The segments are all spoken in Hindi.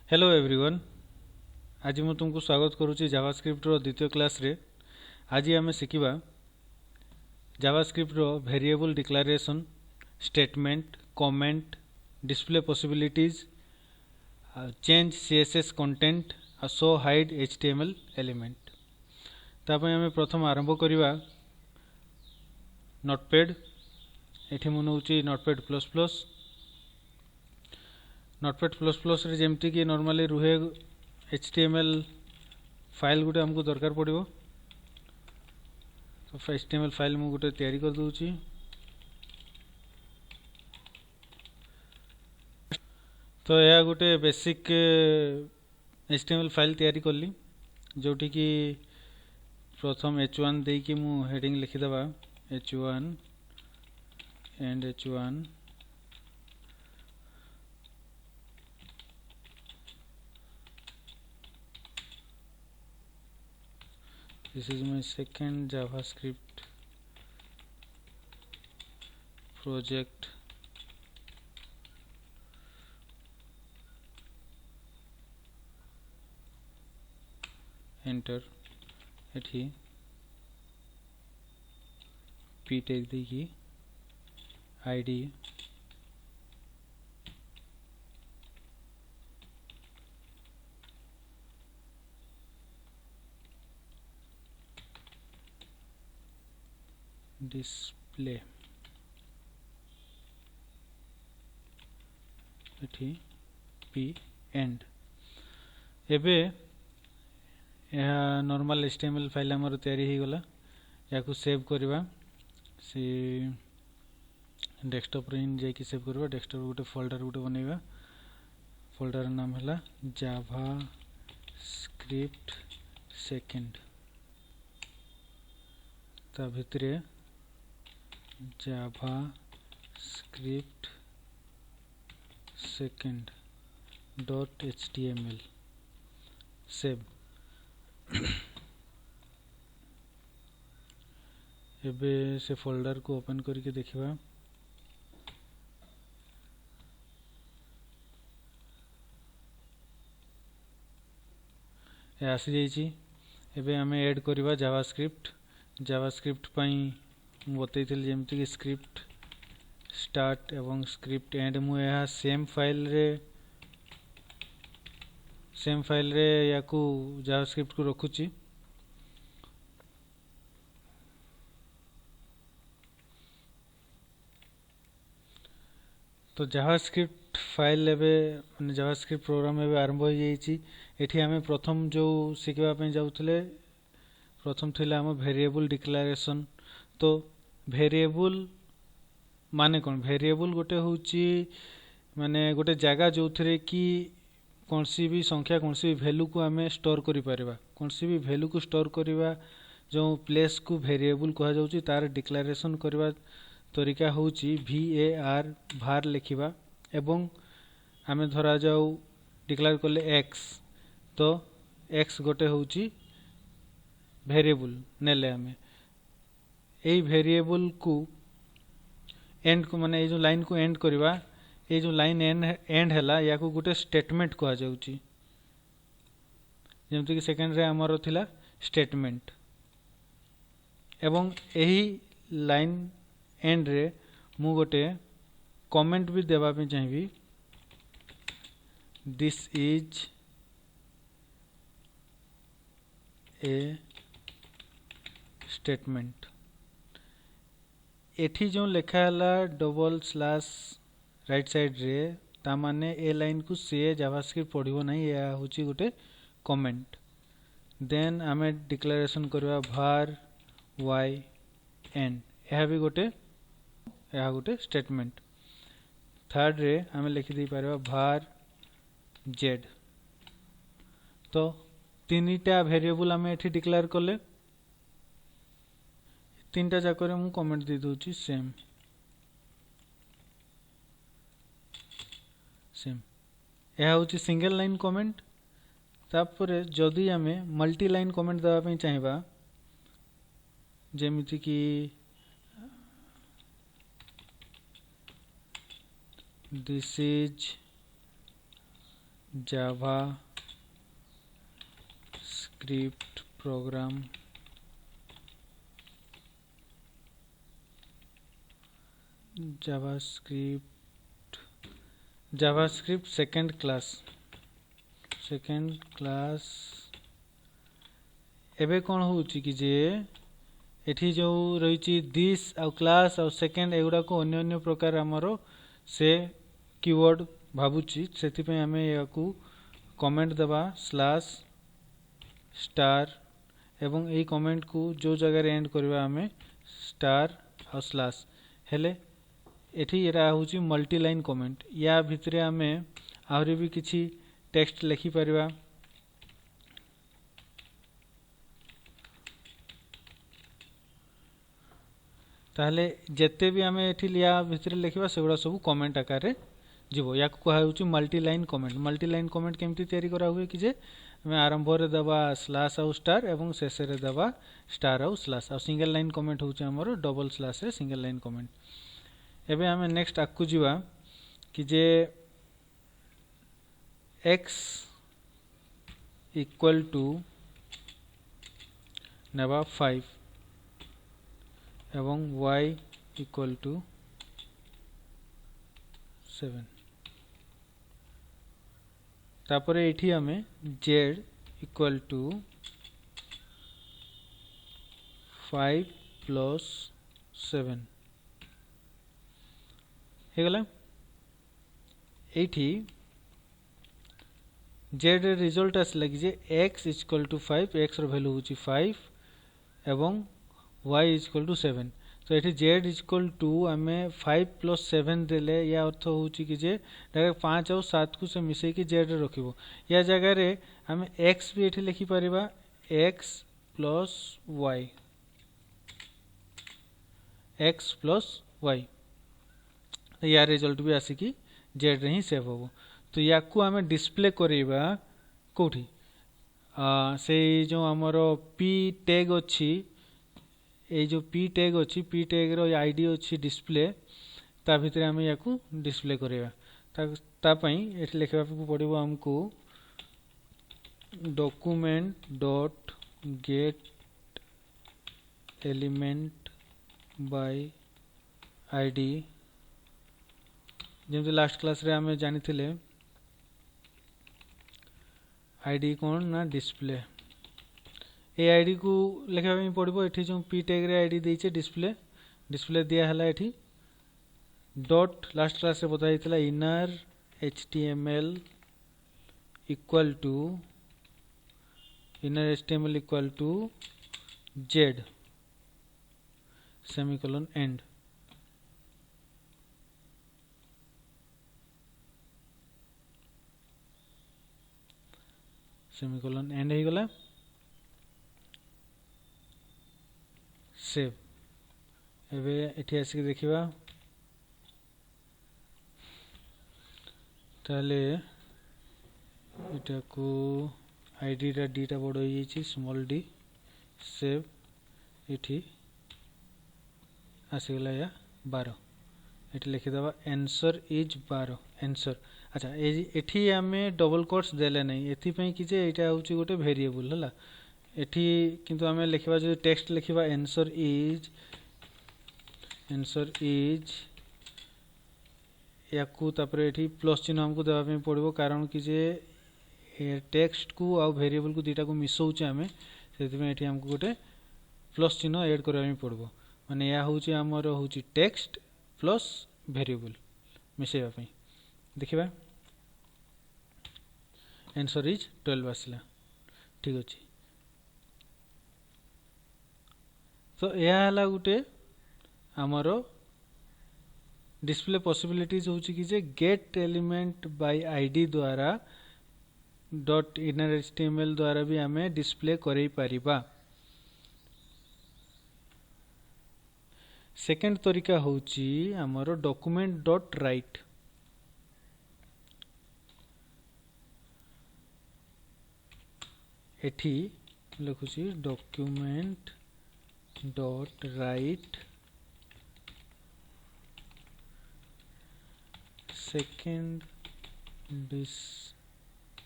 Hello everyone. आज मैं तुमको स्वागत करुच्ची जावास्क्रिप्ट रो द्वितीय क्लास रे। आज आम शिखा जावास्क्रिप्ट रो variable declaration, statement, comment, display possibilities, change CSS content, show hide HTML element. तापर आम प्रथम आरंभ करवा नोटपैड। एठी मु नउची notepad plus plus. Notepad plus plus रे जेमती कि नॉर्मली रुहे एचटीएमएल फाइल गुटे हमको दरकार पड़िबो। तो एचटीएमएल फाइल मु गुटे तैयारी कर दूची। तो यह गोटे बेसिक एचटीएमएल फाइल तैयारी करली, जोटी कि प्रथम h1 दे कि मु हेडिंग लिखिदबा h1 and h1 this is my second JavaScript project. Enter एठी p टेक देखी id डिस्प्ले एठी p एंड। एबे यह नॉर्मल एचटीएमएल फाइल हमर तैयारी हो गला। याकू सेव करवा से डेस्कटॉप रे जाई कि सेव करवा। डेस्कटॉप गोटे फोल्डर गोटे बनैबा। फोल्डर नाम हला जावास्क्रिप्ट सेकंड। ता भितरे JavaScript second dot HTML save. एबे से फोल्डर को ओपन करके देखिबा। ए आसी जाइछि। एबे हमें ऐड करबा जावास्क्रिप्ट। जावास्क्रिप्ट पई बतैथिल जेमति कि स्क्रिप्ट स्टार्ट एवं स्क्रिप्ट एंड। मु यह सेम फाइल रे याकू जावास्क्रिप्ट को रखुची। तो जावास्क्रिप्ट फाइल एबे माने जावास्क्रिप्ट प्रोग्राम एबे आरंभ हो जाइछि। एठी हमें प्रथम जो शिखबा पे जाउथले प्रथम थिला हम वेरिएबल डिक्लेरेशन। तो वेरिएबल माने कोन? वेरिएबल गोटे होची माने गोटे जगह जो थरे कि कोनसी भी संख्या कोनसी भी वैल्यू को हमें स्टोर करि परबा। कोनसी भी वैल्यू को स्टोर करबा जो प्लेस को वेरिएबल कहा जाउची तार डिक्लेरेशन करबा तरीका होची var लिखिबा। एवं हमें धरा जाऊ डिक्लेयर करले x। तो x गोटे होची वेरिएबल नेले हमें एई वेरिएबल को एंड को माने ए जो लाइन को एंड करबा। ए जो लाइन एंड हैला या को गोटे स्टेटमेंट कहा जाउची। जेमति कि सेकंड रे हमर थिला स्टेटमेंट। एवं एही लाइन एंड रे मु गोटे कमेंट भी देबा पे चाहिबी। This is a statement. एठी जो लिखा हला डबल स्लैश राइट साइड रे ता माने ए लाइन को से जावास्क्रिप्ट पढिबो नहीं। या होची गोटे कमेंट। देन हमें डिक्लेरेशन करबा var y n। यह भी गोटे स्टेटमेंट। थर्ड रे हमें लिखि दी परबा var z। तो तीनटा वेरिएबल हमें एठी डिक्लेयर करले। तीनटा जाकर मु कमेंट दे दूची सेम। यह होची सिंगल लाइन कमेंट। तापरे जदि हमें मल्टी लाइन कमेंट देबा पे चाहिबा जेमिति कि this is Java script program JavaScript second class एबे कौन होउची कि जे एठी जो रही दिस आउ क्लास आउ सेकेंड एगुड़ा को अन्य अन्य प्रकार आमर से कीवर्ड भावुची से आम या कमेंट देवा स्लैश स्टार एवं यही कमेंट को जो जगह एंड करवा आम स्टार आउ स्लैश हेले एठी एरा होची मल्टी लाइन कमेंट या भितरे आमे आहरी भी किछि टेक्स्ट लिखि परिबा ताहले जेते भी आमे एठी या भितरे लिखिबा सेगुड़ा सब कमेंट आकार रे जीवो या को कहा होची मल्टी लाइन कमेंट केमती तयारी करा हुए कि जे आमे आरंभ रे दबा स्लैश आउ स्टार एवं शेष रे दबा स्टार आउ स्लैश आ सिंगल लाइन कमेंट होची हमर डबल स्लैश रे सिंगल लाइन कमेंट एबे आमे नेक्स्ट आकु जीवा कि जे x इक्वल टू नेबा 5 एवं y इक्वल टू 7 तापरे एठी आमे z इक्वल टू 5 प्लस 7 हेगला एठी z रे रिजल्ट आसला कि जे x इक्वल टू 5 x रो वैल्यू होची 5 एवं y इक्वल टू 7 तो एठी z इक्वल टू आमे 5 प्लस 7 देले या अर्थ होची कि जे डायरेक्ट 5 और 7 को से मिसै कि z रे रखिबो या जगह रे आमे x भी एठी लिखि परिबा x प्लस y तो या रिजल्ट भी आसी कि z रे ही सेव होबो तो या को आमे डिस्प्ले करिबा कोठी से जो हमरो p टैग अछि ए जो p टैग अछि p टैग रो आईडी अछि डिस्प्ले ता भितरे आमे या को डिस्प्ले करिबा ता पई एठी लिखबा पड़िबो हमको document dot get element by ID जेमते लास्ट क्लास रे आमे जानि थिले आईडी कोन ना डिस्प्ले ए आईडी को लिखा में पड़िबो एठी जो p टैग रे आईडी देइछे डिस्प्ले दिया हला एठी डॉट लास्ट क्लास रे बताई थिला inner html equal to z semicolon end semicolon end हो गला सेव एबे एठी आसी देखिबा ताले एटा को आईडी रा डी टा बड़ होई छि स्मॉल डी सेव एठी आसी गला या 12 एठी लिखि दबा आंसर इज 12 आंसर अच्छा एठी आमे डबल कोट्स देले नै एथि पई कि जे एटा होची गोटे वेरिएबल हला एठी किंतु आमे लिखिबा जे टेक्स्ट लिखिबा आंसर इज याकू तापरे एठी प्लस चिन्ह हमको देबा पे पड़िबो कारण कि जे टेक्स्ट को आ वेरिएबल को दीटा को मिसौचे आमे सेति में एठी हमको गोटे प्लस चिन्ह ऐड करबा में पड़िबो माने या होची हमर होची टेक्स्ट प्लस वेरिएबल मिसेबा पे देखिबा आंसर इज 12 आसला ठीक अछि तो या हला गुटे हमरो डिस्प्ले पॉसिबिलिटीज होची कि जे गेट एलिमेंट बाय आईडी द्वारा डॉट इनर html द्वारा भी हमें डिस्प्ले करै परिबा सेकंड तरीका होची हमरो डॉक्यूमेंट डॉट राइट एठी लिखुची document dot write second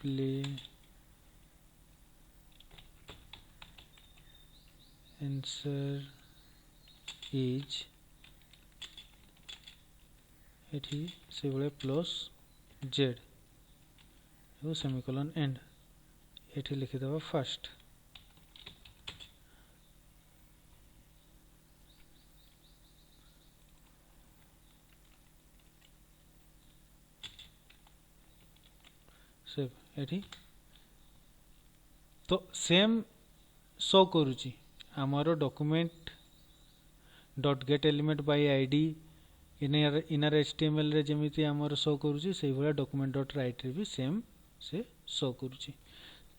display answer is एठी से बड़े प्लस जेड और सेमिकोलन एंड एठी लिखि दबा फर्स्ट सेव एठी तो सेम शो करूची आमारो document dot get element by ID inner HTML रे जेमिति आमर शो करूची सेही भला डॉक्यूमेंट डॉट राइट रे भी सेम से शो करूची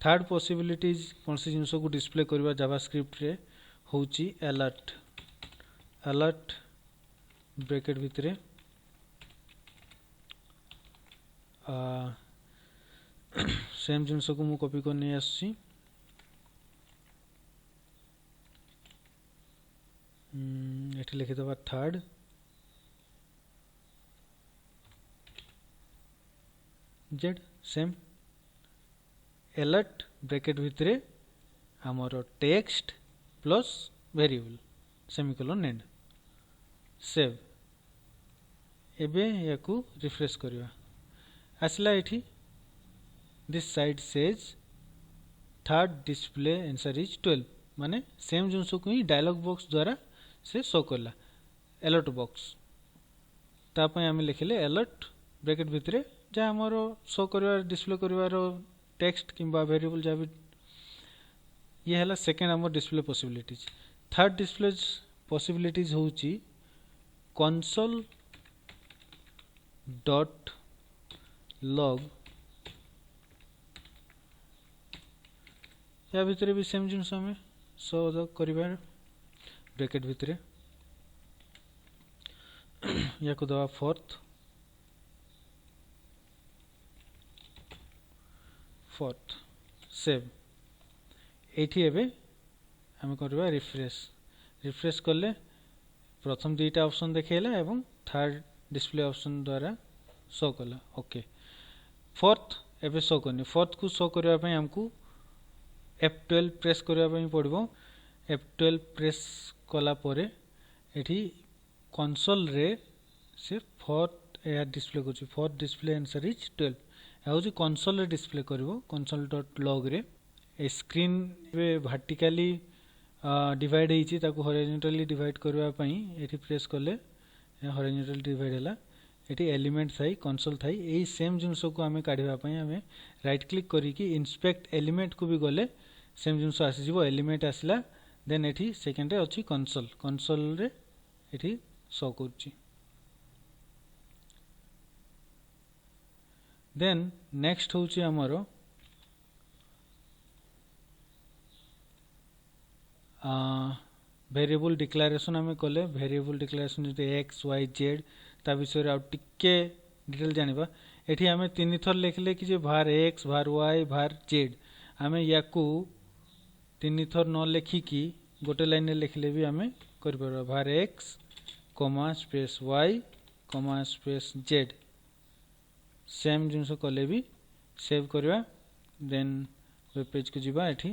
थर्ड पॉसिबिलिटीज कोनसी जिंस को डिस्प्ले करबा जावास्क्रिप्ट रे होची अलर्ट अलर्ट ब्रैकेट भितरे सेम जिंस को मु कॉपी कर नै आसी एठी लिखि दबा third Z same alert bracket भितरे हमरो text plus variable semicolon and save एबे याकू रिफ्रेश करिवा आसला एठी this side says third display answer is 12 माने सेम जिंस को ही डायलॉग बॉक्स द्वारा से शो करला अलर्ट बॉक्स तापय आमे लिखले अलर्ट ब्रैकेट भितरे जा हमरो शो करवार डिस्प्ले करवार टेक्स्ट किंबा वेरिएबल जा भी ये हला सेकंड हमर display possibilities third display possibilities होची console डॉट लॉग या भितरे भी सेम जिंस हमें शो करिबार ब्रैकेट भितरे या को दवा फोर्थ सेव एठी एबे हम करबा रिफ्रेश रिफ्रेश करले प्रथम दुईटा ऑप्शन देखेला एवं थर्ड डिस्प्ले ऑप्शन द्वारा शो कला ओके फोर्थ एबे शो करनी फोर्थ को शो करबा पई हमकू F12 प्रेस करबा पई पड़िबो F12 प्रेस कला परे एठी कंसोल रे से फोर्थ या डिस्प्ले करछि फोर्थ डिस्प्ले आंसर इज 12 आउजी कंसोल रे डिस्प्ले करबो console.log रे ए स्क्रीन रे वर्टिकली डिवाइड हेछि ताको हॉरिजॉन्टली डिवाइड करबा पई एठी प्रेस करले हॉरिजॉन्टल डिवाइड हला एठी एलिमेंट थाई कंसोल थाई एई सेम जिंस को हमें काढिबा पई हमें राइट क्लिक करी कि इंस्पेक्ट एलिमेंट को भी गले सेम जिंस आसी जिवो एलिमेंट आसला देन एठी सेकंड रे अछि कंसोल कंसोल रे एठी शो करछि देन नेक्स्ट होछि हमरो वेरिएबल डिक्लेरेशन हमें कले वेरिएबल डिक्लेरेशन जते x y z ता विषय आ टिके डिटेल जानिबा एठी हमें तीन थर लिखले कि जे var x var y var z हमें याकू तीन थर न लिखि कि गोटे लाइन में लिखले भी हमें कर परबा var x space y space z same जिंस कले भी सेव करबा देन वेब पेज को जिबा एठी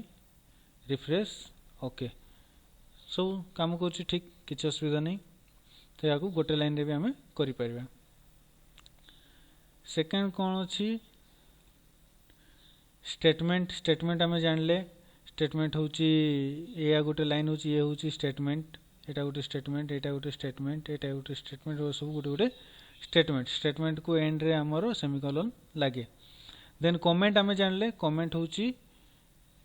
रिफ्रेश ओके सो काम करछि ठीक किछ असुविधा नहीं तो याकू गोटे लाइन रे भी हमें करि परबा सेकंड कोन अछि स्टेटमेंट स्टेटमेंट हमें जानले स्टेटमेंट होछि एया गोटे लाइन होछि ये होछि स्टेटमेंट एटा गोटे स्टेटमेंट एटा गोटे स्टेटमेंट एटा गोटे स्टेटमेंट और सब गोटे गोटे स्टेटमेंट स्टेटमेंट को एंड रे हमरो सेमिकोलन लागे देन कमेंट हमें जानले कमेंट होछि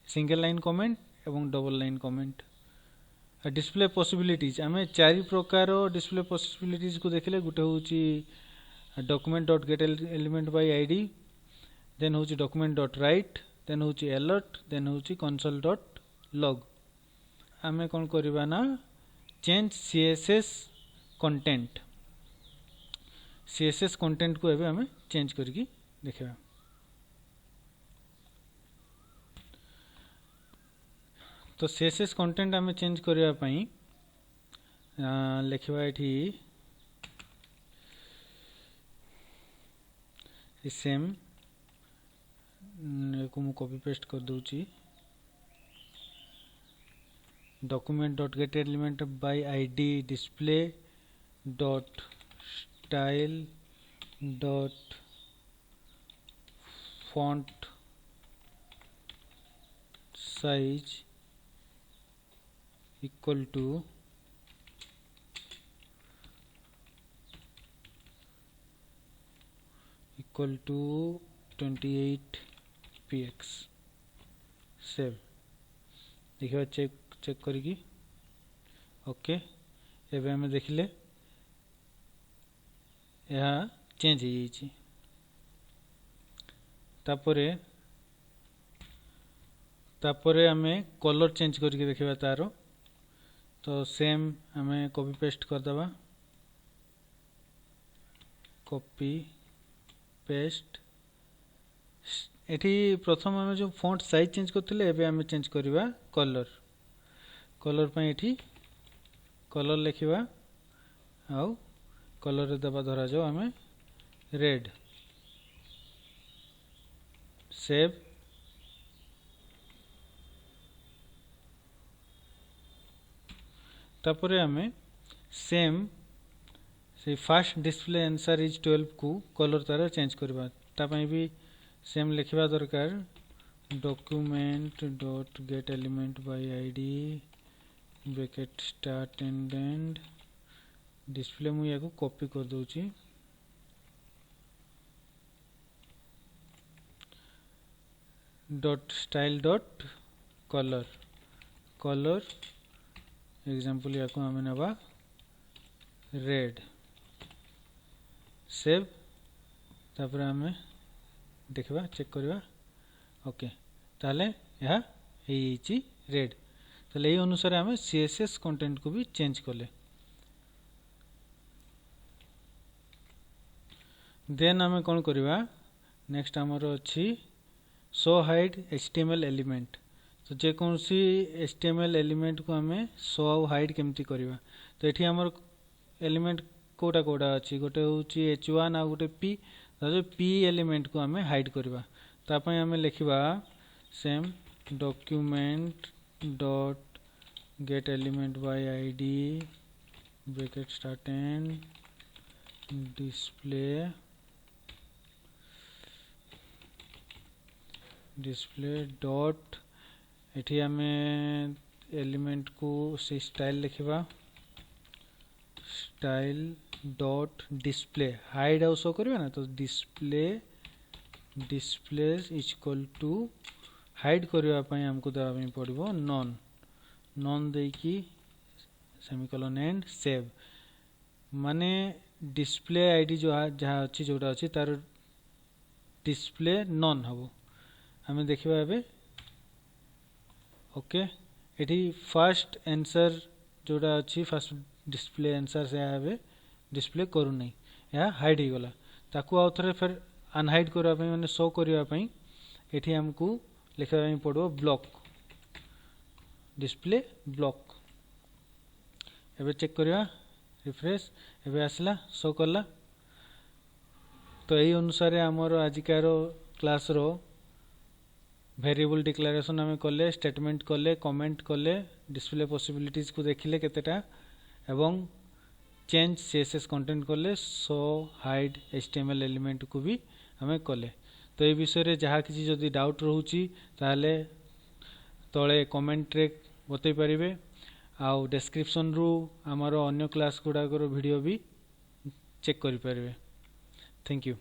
सिंगल लाइन कमेंट एवं double line comment display possibilities हमें चारि प्रकार डिस्प्ले पॉसिबिलिटीज को देखले गुटे होछि document dot get element by ID then होछि डॉक्यूमेंट डॉट राइट देन होछि अलर्ट देन होछि कंसोल डॉट लॉग हमें कोन करबा ना change CSS content CSS content को एबे हमें चेंज करके देखबा तो सीएसएस कंटेंट हमें चेंज करबा पई लिखबा एठी सेम को मु कॉपी पेस्ट कर दूची document dot get element by ID display dot style dot font size equal to equal to 28 px save देखिए चेक करिकी ओके एबे हमें देखिले यह चेंज हो जाइए तापरे हमें कलर चेंज करके देखिबा तारो तो सेम हमें कॉपी पेस्ट कर दबा कॉपी पेस्ट एठी प्रथम हमें जो फॉन्ट साइज चेंज करथिले एबे हमें चेंज करिबा कलर पे एठी कलर लिखिबा आउ कलर रे दबा धरा जाओ हमें रेड सेव तापरे हमें सेम से फास्ट डिस्प्ले आंसर इज 12 को कलर तार चेंज करबा तापई भी सेम लिखिबा दरकार document dot get element by ID bracket start and and display मु याको कॉपी कर दोची dot style dot colour example याको हमें नबा रेड सेव तापर हमें देखबा चेक करबा ओके ताले यह हेची रेड ताले ए अनुसार हमें सीएसएस कंटेंट को भी चेंज करले देन हमें कौन करबा नेक्स्ट हमर अछि शो हाइड एचटीएमएल एलिमेंट तो जे कौन सी एचटीएमएल एलिमेंट को हमें शो आउ हाइड केमती करबा तो एठी हमर एलिमेंट कोटा कोटा अछि गोटे होची h1 आ गोटे p जो p एलिमेंट को हमें हाइड करबा तापय हमें लिखिबा same document dot get element by ID bracket start and display dot एठी हमें एलिमेंट को से स्टाइल लिखिबा स्टाइल डॉट डिस्प्ले हाइड आउ शो करबा ना तो display is equal to hide करबा पई हमको देबा पड़िबो नॉन देकी सेमीकोलन एंड सेव माने डिस्प्ले आईडी जो जहा अछि जोटा अछि तार डिस्प्ले नॉन हबो हमें देखिबा एबे ओके एठी फर्स्ट आंसर जोटा अछि फर्स्ट डिस्प्ले आंसर से आबे डिस्प्ले करू नहीं या हाइड ही गला ताकू आउ थरे फिर अनहाइड करबा पई माने शो करबा पई एठी हमकू लिखबा पई पड़ो ब्लॉक डिस्प्ले ब्लॉक एबे चेक करबा रिफ्रेश एबे आसला शो करला तो एही अनुसार हमर आजिकार क्लास रो वेरिएबल डिक्लेरेशन हमें कले स्टेटमेंट कले कमेंट कले डिस्प्ले पॉसिबिलिटीज को देखिले केतेटा एवं चेंज सीएसएस कंटेंट कले शो हाइड एचटीएमएल एलिमेंट को भी हमें कले तो ये विषय रे जहाँ किसी जदि डाउट रहउची ताले तळे कमेंट रे बतई परिबे आउ डिस्क्रिप्शन रु हमर अन्य क्लास गुडा वीडियो भी चेक करि परिबे थैंक यू।